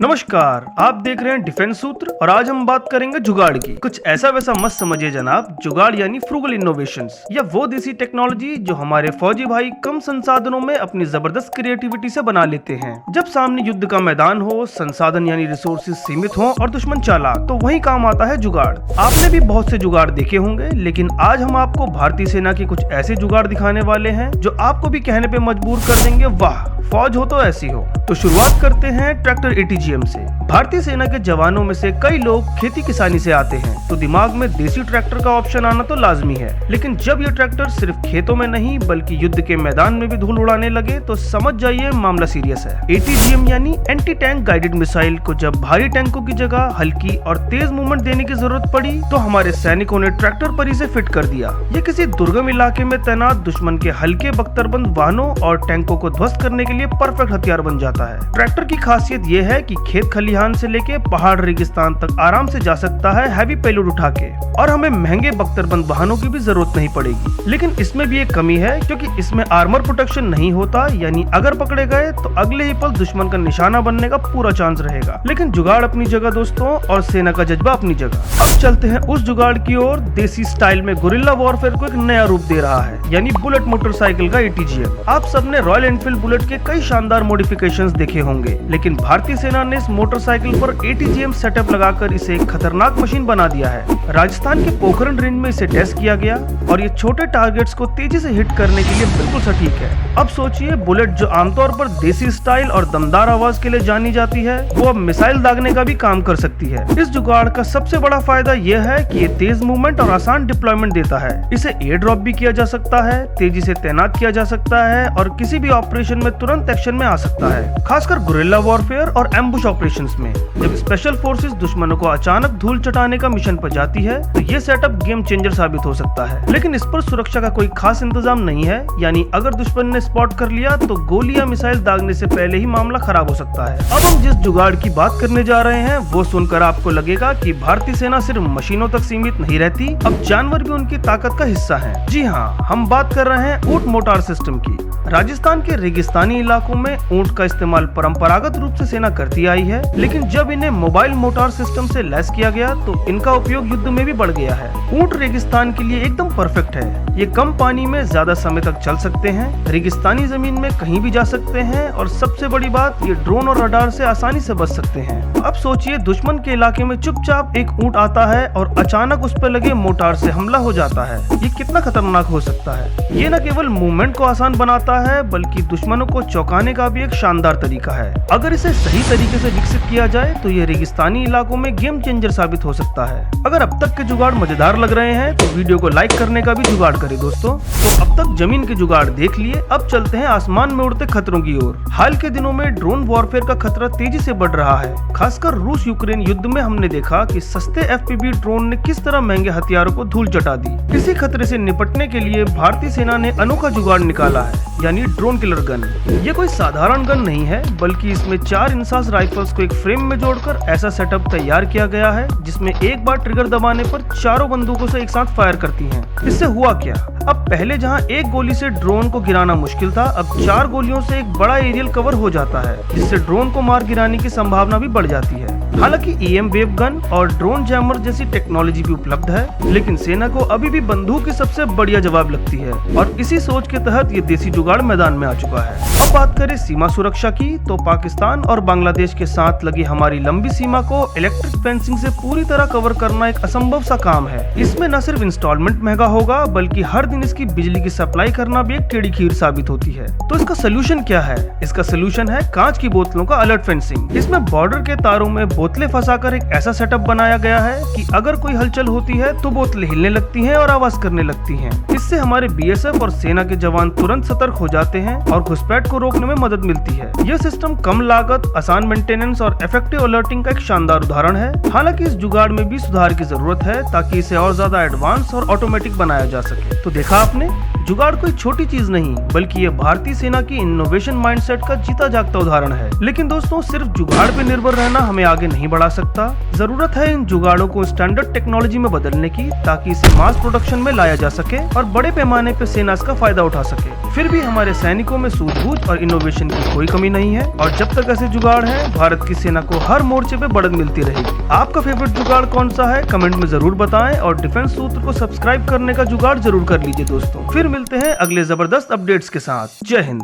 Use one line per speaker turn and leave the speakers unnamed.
नमस्कार, आप देख रहे हैं डिफेंस सूत्र और आज हम बात करेंगे जुगाड़ की। कुछ ऐसा वैसा मत समझिए जनाब। जुगाड़ यानी फ्रूगल इनोवेशंस या वो देसी टेक्नोलॉजी जो हमारे फौजी भाई कम संसाधनों में अपनी जबरदस्त क्रिएटिविटी से बना लेते हैं। जब सामने युद्ध का मैदान हो, संसाधन यानी रिसोर्सेज सीमित हो और दुश्मन चालाक, तो वही काम आता है जुगाड़। आपने भी बहुत से जुगाड़ देखे होंगे, लेकिन आज हम आपको भारतीय सेना के कुछ ऐसे जुगाड़ दिखाने वाले हैं जो आपको भी कहने पे मजबूर कर देंगे, वाह फौज हो तो ऐसी हो। तो शुरुआत करते हैं ट्रैक्टर एटीजीएम से। भारतीय सेना के जवानों में से कई लोग खेती किसानी से आते हैं, तो दिमाग में देसी ट्रैक्टर का ऑप्शन आना तो लाजमी है। लेकिन जब ये ट्रैक्टर सिर्फ खेतों में नहीं बल्कि युद्ध के मैदान में भी धूल उड़ाने लगे तो समझ जाइए मामला सीरियस है। एटीजीएम यानी एंटी टैंक गाइडेड मिसाइल को जब भारी टैंकों की जगह हल्की और तेज मूवमेंट देने की जरूरत पड़ी तो हमारे सैनिकों ने ट्रैक्टर पर इसे फिट कर दिया। ये किसी दुर्गम इलाके में तैनात दुश्मन के हल्के बख्तरबंद वाहनों और टैंकों को ध्वस्त करने के लिए परफेक्ट हथियार बन जाता है। ट्रैक्टर की खासियत ये है कि खेत खलिहान से लेके पहाड़ रेगिस्तान तक आराम से जा सकता है हैवी पेलोड उठा के, और हमें महंगे बख्तरबंद वाहनों की भी जरूरत नहीं पड़ेगी। लेकिन इसमें भी एक कमी है, क्योंकि इसमें आर्मर प्रोटेक्शन नहीं होता, यानी अगर पकड़े गए तो अगले ही पल दुश्मन का निशाना बनने का पूरा चांस रहेगा। लेकिन जुगाड़ अपनी जगह दोस्तों, और सेना का जज्बा अपनी जगह। अब चलते हैं उस जुगाड़ की ओर देसी स्टाइल में गुरिल्ला वॉरफेयर को एक नया रूप दे रहा है, यानी बुलेट मोटरसाइकिल का एटीजीएम। आप सबने रॉयल एनफील्ड बुलेट के कई शानदार मॉडिफिकेशंस देखे होंगे, लेकिन भारतीय सेना ने इस मोटरसाइकिल पर एटीजीएम सेटअप लगाकर इसे एक खतरनाक मशीन बना दिया है। राजस्थान के पोखरण रेंज में इसे टेस्ट किया गया और ये छोटे टारगेट्स को तेजी से हिट करने के लिए बिल्कुल सटीक है। अब सोचिए, बुलेट जो आमतौर पर देसी स्टाइल और दमदार आवाज के लिए जानी जाती है, वो अब मिसाइल दागने का भी काम कर सकती है। इस जुगाड़ का सबसे बड़ा फायदा यह है कि ये तेज मूवमेंट और आसान डिप्लॉयमेंट देता है। इसे एयर ड्रॉप भी किया जा सकता है, तेजी से तैनात किया जा सकता है और किसी भी ऑपरेशन में तुरंत एक्शन में आ सकता है, खासकर गुरिल्ला वॉरफेयर और एम्बुश ऑपरेशंस में। जब स्पेशल फोर्सेस दुश्मनों को अचानक धूल चटाने का मिशन पर जाती है तो ये सेटअप गेम चेंजर साबित हो सकता है। लेकिन इस पर सुरक्षा का कोई खास इंतजाम नहीं है, यानी अगर दुश्मन ने स्पॉट कर लिया तो गोली या मिसाइल दागने से पहले ही मामला खराब हो सकता है। अब हम जिस जुगाड़ की बात करने जा रहे हैं वो सुनकर आपको लगेगा कि भारतीय सेना सिर्फ मशीनों तक सीमित नहीं रहती, अब जानवर भी उनकी ताकत का हिस्सा है। जी हाँ, हम बात कर रहे हैं ऊंट मोटार सिस्टम की। राजस्थान के रेगिस्तानी इलाकों में ऊंट का इस्तेमाल परंपरागत रूप से सेना करती आई है, लेकिन जब इन्हें मोबाइल मोटार सिस्टम से लैस किया गया तो इनका उपयोग युद्ध में भी बढ़ गया है। ऊंट रेगिस्तान के लिए एकदम परफेक्ट है। ये कम पानी में ज्यादा समय तक चल सकते हैं, रेगिस्तानी जमीन में कहीं भी जा सकते हैं और सबसे बड़ी बात, ये ड्रोन और रडार से आसानी से बच सकते हैं। अब सोचिए, दुश्मन के इलाके में चुपचाप एक ऊंट आता है और अचानक उस पर लगे मोटार से हमला हो जाता है। ये कितना खतरनाक हो सकता है। ये न केवल मूवमेंट को आसान बनाता है बल्कि दुश्मनों को चौंकाने का भी एक शानदार तरीका है। अगर इसे सही तरीके से विकसित किया जाए तो ये रेगिस्तानी इलाकों में गेम चेंजर साबित हो सकता है। अगर अब तक के जुगाड़ मजेदार लग रहे हैं तो वीडियो को लाइक करने का भी जुगाड़ करें दोस्तों। तो अब तक जमीन के जुगाड़ देख लिए, अब चलते हैं आसमान में उड़ते खतरों की ओर। हाल के दिनों में ड्रोन वॉरफेयर का खतरा तेजी से बढ़ रहा है। खासकर रूस यूक्रेन युद्ध में हमने देखा कि सस्ते एफपीवी ड्रोन ने किस तरह महंगे हथियारों को धूल चटा दी। इसी खतरे से निपटने के लिए भारतीय सेना ने अनोखा जुगाड़ निकाला है, यानी ड्रोन किलर गन। ये कोई साधारण गन नहीं है, बल्कि इसमें 4 इंसास राइफल्स को एक फ्रेम में जोड़कर ऐसा सेटअप तैयार किया गया है जिसमें एक बार ट्रिगर दबाने पर चारों बंदूकों से एक साथ फायर करती हैं। इससे हुआ क्या, अब पहले जहां एक गोली से ड्रोन को गिराना मुश्किल था, अब 4 गोलियों से एक बड़ा एरियल कवर हो जाता है, जिससे ड्रोन को मार गिराने की संभावना भी बढ़ जाती है। हालांकि ईएम वेव गन और ड्रोन जैमर जैसी टेक्नोलॉजी भी उपलब्ध है, लेकिन सेना को अभी भी बंदूक की सबसे बढ़िया जवाब लगती है, और इसी सोच के तहत ये देसी जुगाड़ मैदान में आ चुका है। अब बात करें सीमा सुरक्षा की, तो पाकिस्तान और बांग्लादेश के साथ लगी हमारी लंबी सीमा को इलेक्ट्रिक फेंसिंग से पूरी तरह कवर करना एक असंभव सा काम है। इसमें न सिर्फ इंस्टॉलमेंट महंगा होगा बल्कि हर दिन इसकी बिजली की सप्लाई करना भी एक टेढ़ी खीर साबित होती है। तो इसका सोल्यूशन क्या है? इसका सोल्यूशन है कांच की बोतलों का अलर्ट फेंसिंग। इसमें बॉर्डर के तारों में बोतलें फंसाकर एक ऐसा सेटअप बनाया गया है कि अगर कोई हलचल होती है तो बोतलें हिलने लगती हैं और आवाज करने लगती हैं। इससे हमारे बीएसएफ और सेना के जवान तुरंत सतर्क हो जाते हैं और घुसपैठ को रोकने में मदद मिलती है। यह सिस्टम कम लागत, आसान मेंटेनेंस और इफेक्टिव अलर्टिंग का एक शानदार उदाहरण है। हालांकि इस जुगाड़ में भी सुधार की जरूरत है ताकि इसे और ज्यादा एडवांस और ऑटोमेटिक बनाया जा सके। तो देखा आपने, जुगाड़ कोई छोटी चीज नहीं, बल्कि ये भारतीय सेना की इनोवेशन माइंडसेट का जीता जागता उदाहरण है। लेकिन दोस्तों, सिर्फ जुगाड़ पे निर्भर रहना हमें आगे नहीं बढ़ा सकता। जरूरत है इन जुगाड़ों को स्टैंडर्ड टेक्नोलॉजी में बदलने की, ताकि इसे मास प्रोडक्शन में लाया जा सके और बड़े पैमाने पे सेना इसका फायदा उठा सके। फिर भी हमारे सैनिकों में सूझबूझ और इनोवेशन की कोई कमी नहीं है, और जब तक ऐसे जुगाड़ है, भारत की सेना को हर मोर्चे पे बढ़त मिलती रहेगी। आपका फेवरेट जुगाड़ कौन सा है, कमेंट में जरूर बताएं, और डिफेंस सूत्र को सब्सक्राइब करने का जुगाड़ जरूर कर लीजिए दोस्तों। फिर मिलते हैं अगले जबरदस्त अपडेट्स के साथ। जय हिंद।